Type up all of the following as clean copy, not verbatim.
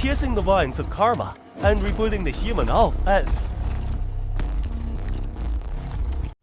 piercing the vines of karma, and rebooting the human OS.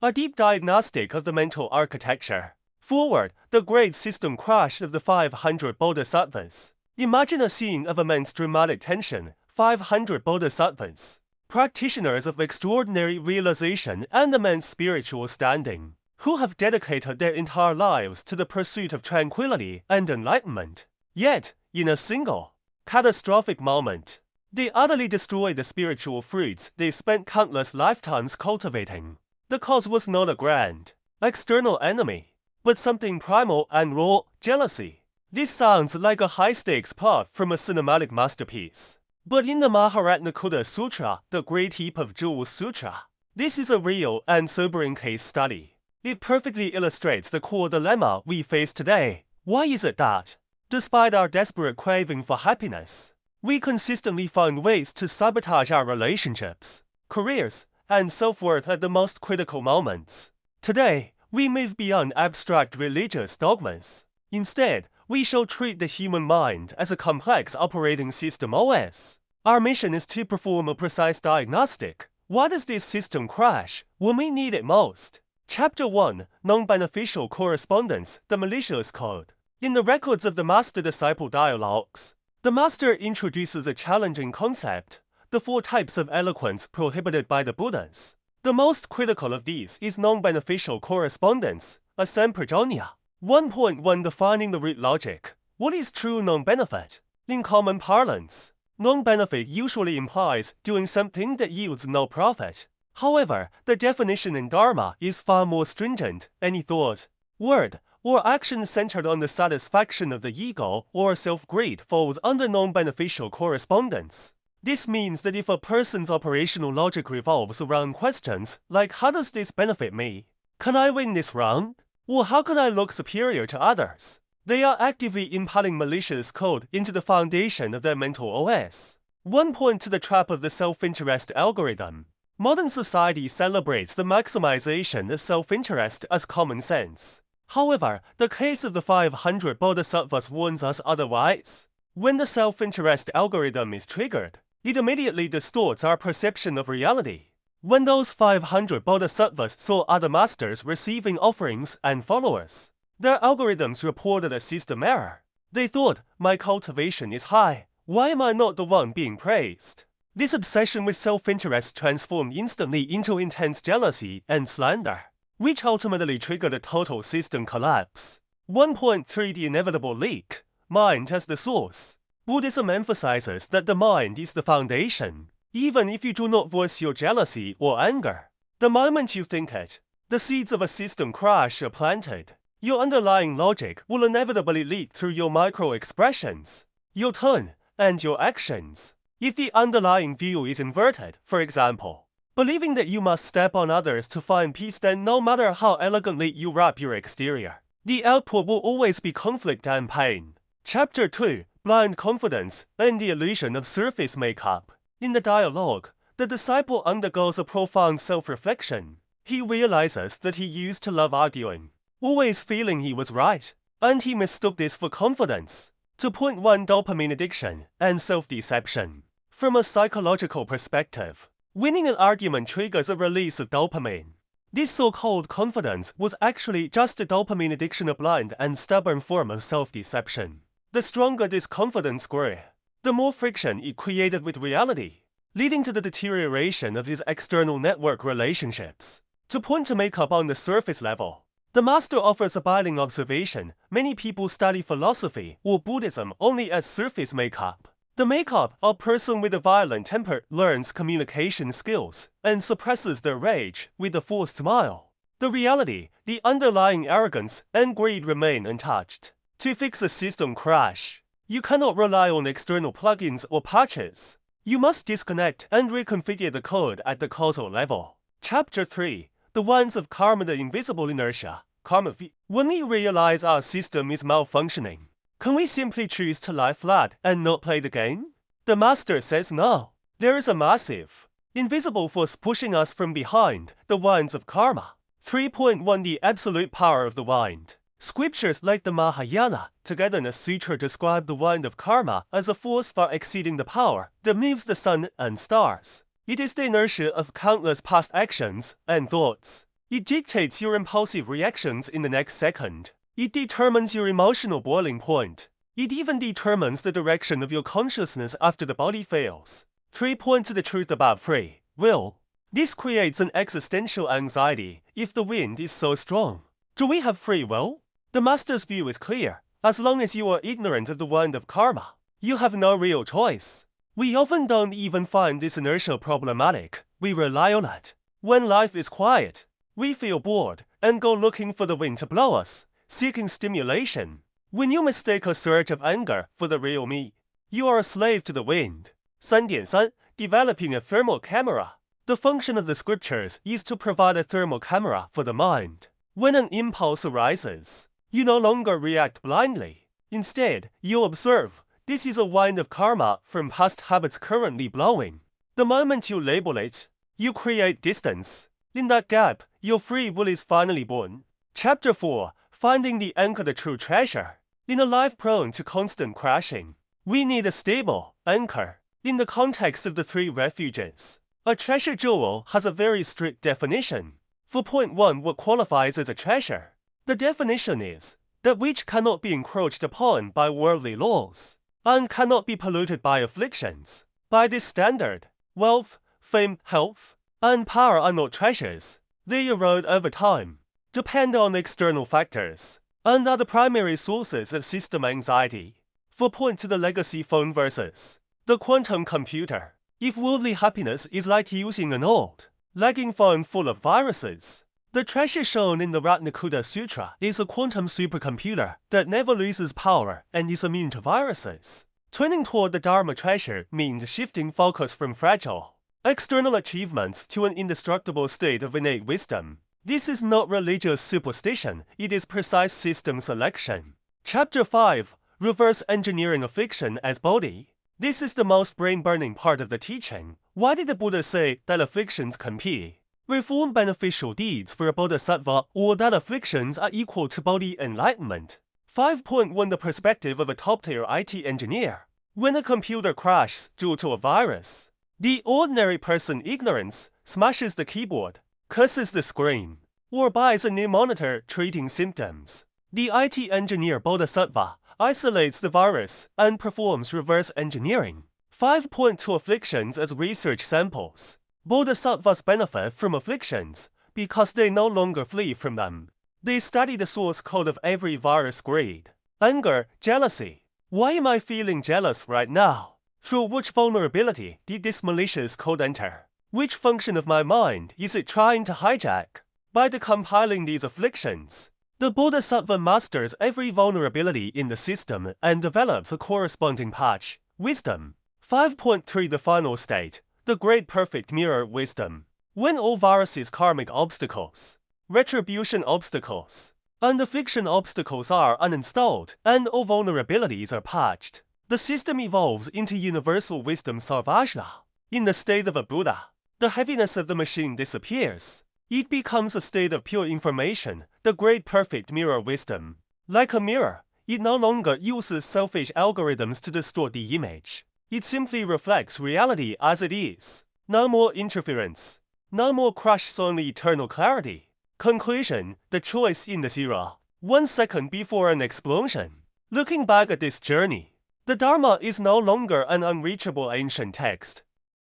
A deep diagnostic of the mental architecture. Forward, the great system crash of the 500 bodhisattvas. Imagine a scene of immense dramatic tension. 500 bodhisattvas, practitioners of extraordinary realization and immense spiritual standing, who have dedicated their entire lives to the pursuit of tranquility and enlightenment. Yet, in a single, catastrophic moment, they utterly destroy the spiritual fruits they spent countless lifetimes cultivating. The cause was not a grand, external enemy, but something primal and raw: jealousy. This sounds like a high-stakes plot from a cinematic masterpiece. But in the Maharatnakuta Sutra, the Great Heap of Jewels Sutra, this is a real and sobering case study. It perfectly illustrates the core dilemma we face today. Why is it that, despite our desperate craving for happiness, we consistently find ways to sabotage our relationships, careers, and self-worth at the most critical moments? Today, we move beyond abstract religious dogmas. Instead, we shall treat the human mind as a complex operating system OS. Our mission is to perform a precise diagnostic. Why does this system crash when we need it most? Chapter 1: Non-Beneficial Correspondence, the Malicious Code. In the records of the Master-Disciple Dialogues, the Master introduces a challenging concept: the 4 types of eloquence prohibited by the Buddhas. The most critical of these is non-beneficial correspondence, a semperjonia. 1.1 Defining the root logic. What is true non-benefit? In common parlance, non-benefit usually implies doing something that yields no profit. However, the definition in Dharma is far more stringent. Any thought, word, or action centered on the satisfaction of the ego or self-greed falls under non-beneficial correspondence. This means that if a person's operational logic revolves around questions like how does this benefit me? Can I win this round? Or how can I look superior to others? They are actively imparting malicious code into the foundation of their mental OS. 1 point to the trap of the self-interest algorithm. Modern society celebrates the maximization of self-interest as common sense. However, the case of the 500 bodhisattvas warns us otherwise. When the self-interest algorithm is triggered, it immediately distorts our perception of reality. When those 500 bodhisattvas saw other masters receiving offerings and followers, their algorithms reported a system error. They thought, my cultivation is high, why am I not the one being praised? This obsession with self-interest transformed instantly into intense jealousy and slander, which ultimately triggered a total system collapse. 1.3 The inevitable leak. Mind as the source. Buddhism emphasizes that the mind is the foundation. Even if you do not voice your jealousy or anger, the moment you think it, the seeds of a system crash are planted. Your underlying logic will inevitably leak through your micro-expressions, your tone, and your actions. If the underlying view is inverted, for example, believing that you must step on others to find peace, then no matter how elegantly you wrap your exterior, the output will always be conflict and pain. Chapter 2: Blind Confidence and the Illusion of Surface Makeup. In the dialogue, the disciple undergoes a profound self-reflection. He realizes that he used to love arguing, always feeling he was right, and he mistook this for confidence. 2.1 Dopamine addiction and self-deception. From a psychological perspective, winning an argument triggers a release of dopamine. This so-called confidence was actually just a dopamine addiction, a blind and stubborn form of self-deception. The stronger this confidence grew, the more friction it created with reality, leading to the deterioration of his external network relationships. To point to makeup on the surface level, the Master offers a biting observation. Many people study philosophy or Buddhism only as surface makeup. The makeup of a person with a violent temper learns communication skills and suppresses their rage with a forced smile. The reality, the underlying arrogance and greed remain untouched. To fix a system crash, you cannot rely on external plugins or patches. You must disconnect and reconfigure the code at the causal level. Chapter 3: The Winds of Karma, the Invisible Inertia. Karma. When we realize our system is malfunctioning, can we simply choose to lie flat and not play the game? The Master says no. There is a massive, invisible force pushing us from behind, the winds of karma. 3.1 The absolute power of the wind. Scriptures like the Mahayana Togetherness Sutra describe the wind of karma as a force far exceeding the power that moves the sun and stars. It is the inertia of countless past actions and thoughts. It dictates your impulsive reactions in the next second. It determines your emotional boiling point. It even determines the direction of your consciousness after the body fails. 3 points to the truth about free will. This creates an existential anxiety if the wind is so strong. Do we have free will? The master's view is clear. As long as you are ignorant of the wind of karma, you have no real choice. We often don't even find this inertia problematic. We rely on it. When life is quiet, we feel bored and go looking for the wind to blow us, seeking stimulation. When you mistake a surge of anger for the real me, you are a slave to the wind. 3.3. Developing a thermal camera. The function of the scriptures is to provide a thermal camera for the mind. When an impulse arises, you no longer react blindly. Instead, you observe. This is a wind of karma from past habits currently blowing. The moment you label it, you create distance. In that gap, your free will is finally born. Chapter 4. Finding the anchor, the true treasure. In a life prone to constant crashing, we need a stable anchor. In the context of the 3 refuges, a treasure jewel has a very strict definition. For point 1, what qualifies as a treasure? The definition is that which cannot be encroached upon by worldly laws, and cannot be polluted by afflictions. By this standard, wealth, fame, health, and power are not treasures. They erode over time, depend on external factors, and are the primary sources of system anxiety. For point to the legacy phone versus the quantum computer. If worldly happiness is like using an old, lagging phone full of viruses, the treasure shown in the Ratnakuta Sutra is a quantum supercomputer that never loses power and is immune to viruses. Turning toward the Dharma treasure means shifting focus from fragile external achievements to an indestructible state of innate wisdom. This is not religious superstition, it is precise system selection. Chapter 5. Reverse engineering affliction as bodhi. This is the most brain-burning part of the teaching. Why did the Buddha say that afflictions can be reform beneficial deeds for a bodhisattva, or that afflictions are equal to bodhi enlightenment? 5.1 The perspective of a top-tier IT engineer. When a computer crashes due to a virus, the ordinary person ignorance smashes the keyboard, curses the screen, or buys a new monitor treating symptoms. The IT engineer bodhisattva isolates the virus and performs reverse engineering. 5.2 Afflictions as research samples. Bodhisattvas benefit from afflictions because they no longer flee from them. They study the source code of every virus: greed, anger, jealousy. Why am I feeling jealous right now? Through which vulnerability did this malicious code enter? Which function of my mind is it trying to hijack? By decompiling these afflictions, the Bodhisattva masters every vulnerability in the system and develops a corresponding patch, wisdom. 5.3 The final state, the great perfect mirror wisdom. When all viruses, karmic obstacles, retribution obstacles, and affliction obstacles are uninstalled and all vulnerabilities are patched, the system evolves into universal wisdom sarvajna. In the state of a Buddha, the heaviness of the machine disappears. It becomes a state of pure information, the great perfect mirror wisdom. Like a mirror, it no longer uses selfish algorithms to distort the image. It simply reflects reality as it is. No more interference. No more crashes, only eternal clarity. Conclusion: the choice in the 0. 1 second before an explosion. Looking back at this journey, the Dharma is no longer an unreachable ancient text.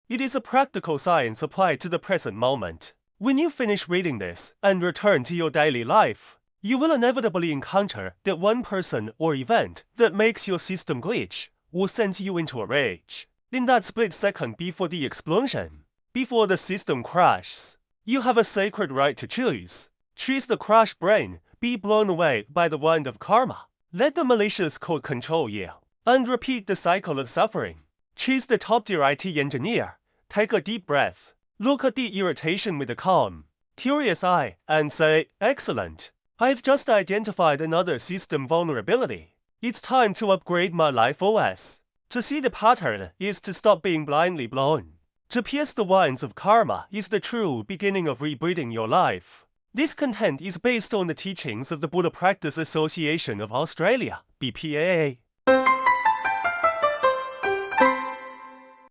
It is a practical science applied to the present moment. When you finish reading this and return to your daily life, you will inevitably encounter that one person or event that makes your system glitch or sends you into a rage. In that split second before the explosion, before the system crashes, you have a sacred right to choose. Choose the crashed brain, be blown away by the wind of karma. Let the malicious code control you, and repeat the cycle of suffering. Choose the top-tier IT engineer. Take a deep breath. Look at the irritation with a calm, curious eye, and say, excellent. I've just identified another system vulnerability. It's time to upgrade my life OS. To see the pattern is to stop being blindly blown. To pierce the winds of karma is the true beginning of rebooting your life. This content is based on the teachings of the Buddha Practice Association of Australia, BPAA.